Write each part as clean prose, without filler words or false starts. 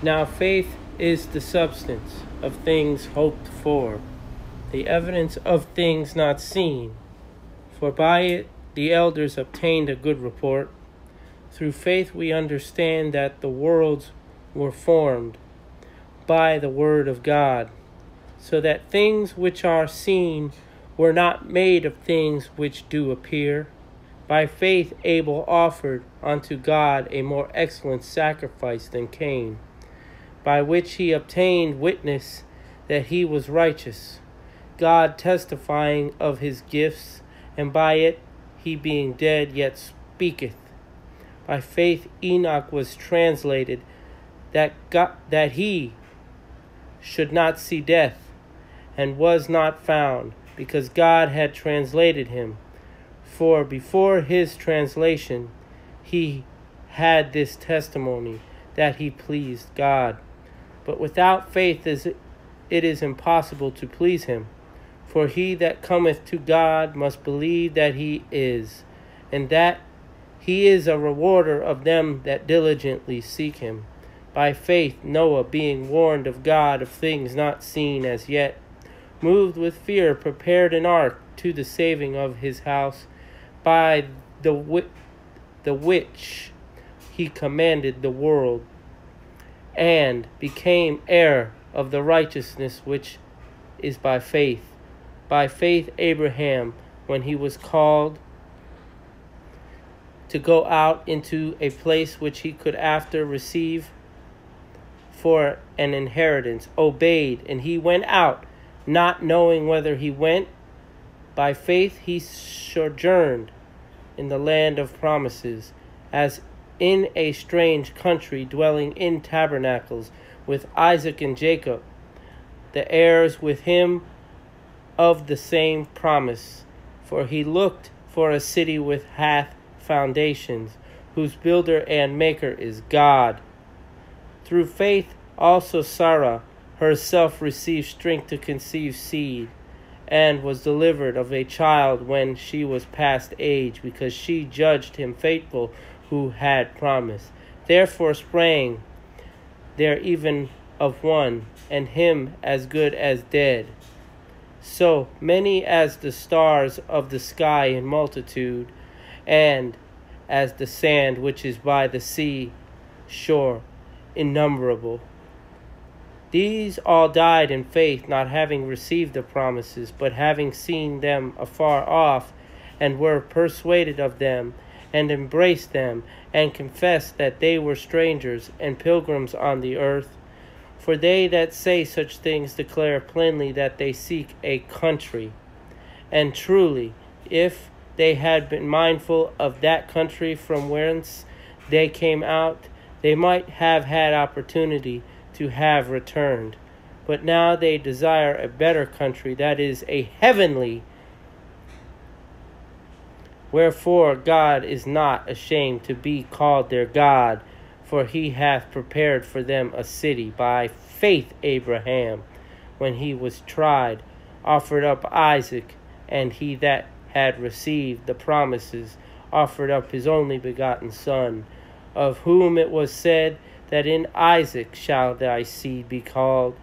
Now faith is the substance of things hoped for, the evidence of things not seen. For by it the elders obtained a good report. Through faith we understand that the worlds were formed by the word of God, so that things which are seen were not made of things which do appear. By faith Abel offered unto God a more excellent sacrifice than Cain, by which he obtained witness that he was righteous, God testifying of his gifts, and by it he being dead yet speaketh. By faith Enoch was translated, that he should not see death, and was not found, because God had translated him. For before his translation he had this testimony, that he pleased God. But without faith it is impossible to please him. For he that cometh to God must believe that he is, and that he is a rewarder of them that diligently seek him. By faith Noah, being warned of God of things not seen as yet, moved with fear, prepared an ark to the saving of his house, by the which he commanded the world, and became heir of the righteousness which is by faith. By faith Abraham, when he was called to go out into a place which he could after receive for an inheritance, obeyed, and he went out, not knowing whither he went. By faith he sojourned in the land of promises, as in a strange country, dwelling in tabernacles with Isaac and Jacob, the heirs with him of the same promise. For he looked for a city which hath foundations, whose builder and maker is God. Through faith also Sarah herself received strength to conceive seed, and was delivered of a child when she was past age, because she judged him faithful who had promised. Therefore sprang there even of one, and him as good as dead, so many as the stars of the sky in multitude, and as the sand which is by the sea shore innumerable. These all died in faith, not having received the promises, but having seen them afar off, and were persuaded of them, and embraced them, and confessed that they were strangers and pilgrims on the earth. For they that say such things declare plainly that they seek a country. And truly, if they had been mindful of that country from whence they came out, they might have had opportunity to have returned. But now they desire a better country, that is, a heavenly. Wherefore God is not ashamed to be called their God, for he hath prepared for them a city. By faith Abraham, when he was tried, offered up Isaac, and he that had received the promises offered up his only begotten son, of whom it was said that in Isaac shall thy seed be called,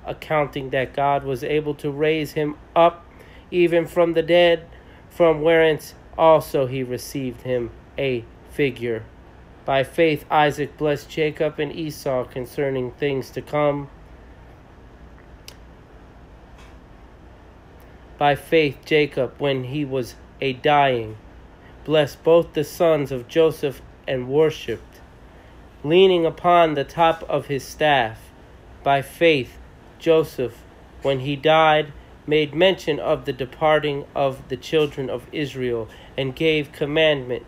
accounting that God was able to raise him up even from the dead, from whence also he received him a figure. By faith Isaac blessed Jacob and Esau concerning things to come. By faith Jacob, when he was a dying, blessed both the sons of Joseph, and worshipped, leaning upon the top of his staff. By faith Joseph, when he died, made mention of the departing of the children of Israel, and gave commandment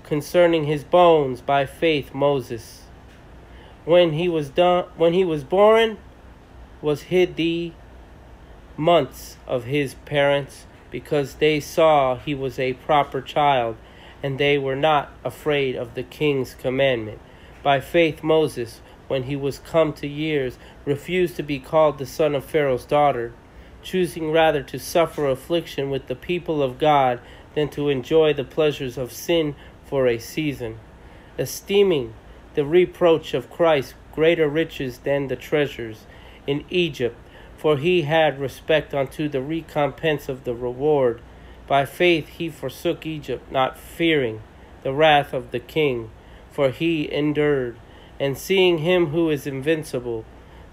concerning his bones. By faith Moses, when he was born, was hid the months of his parents, because they saw he was a proper child, and they were not afraid of the king's commandment. By faith Moses, when he was come to years, refused to be called the son of Pharaoh's daughter, choosing rather to suffer affliction with the people of God than to enjoy the pleasures of sin for a season, esteeming the reproach of Christ greater riches than the treasures in Egypt, for he had respect unto the recompense of the reward. By faith he forsook Egypt, not fearing the wrath of the king, for he endured. And seeing him who is invincible,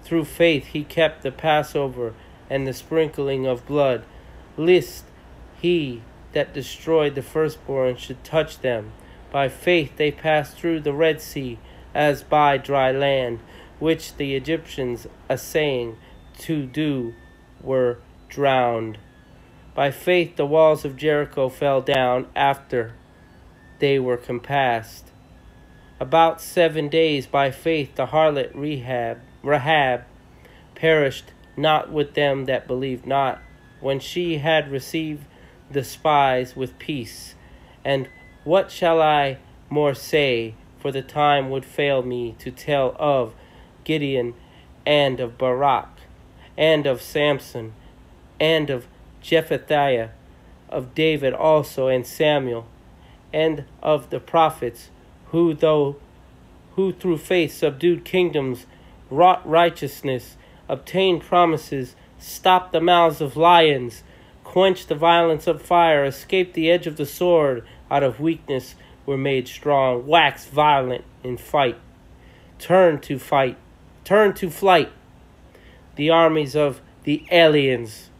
through faith he kept the Passover and the sprinkling of blood, lest he that destroyed the firstborn should touch them. By faith they passed through the Red Sea as by dry land, which the Egyptians, assaying to do, were drowned. By faith the walls of Jericho fell down after they were compassed. About 7 days by faith the harlot Rahab perished not with them that believed not, when she had received the spies with peace. And what shall I more say? For the time would fail me to tell of Gideon, and of Barak, and of Samson, and of Jephthah, of David also, and Samuel, and of the prophets, who through faith subdued kingdoms, wrought righteousness, obtained promises, stopped the mouths of lions, quenched the violence of fire, escaped the edge of the sword, out of weakness were made strong, waxed violent in fight, turned to flight. The armies of the aliens,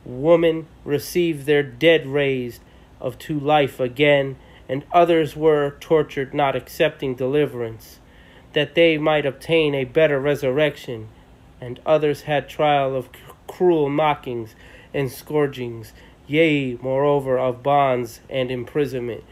women received their dead raised of to life again, and others were tortured, not accepting deliverance, that they might obtain a better resurrection. And others had trial of cruel mockings and scourgings, yea, moreover, of bonds and imprisonment.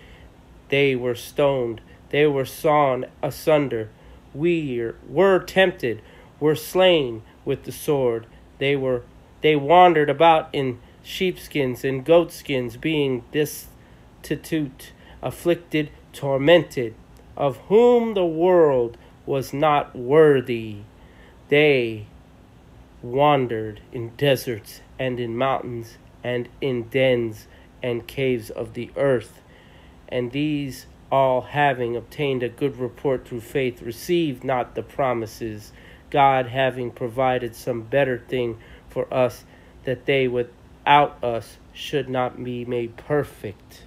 They were stoned, they were sawn asunder, were tempted, were slain with the sword. They wandered about in sheepskins and goatskins, being destitute, afflicted, tormented, of whom the world was not worthy. They wandered in deserts and in mountains and in dens and caves of the earth. And these all, having obtained a good report through faith, received not the promises, God having provided some better thing for us, that they without us should not be made perfect.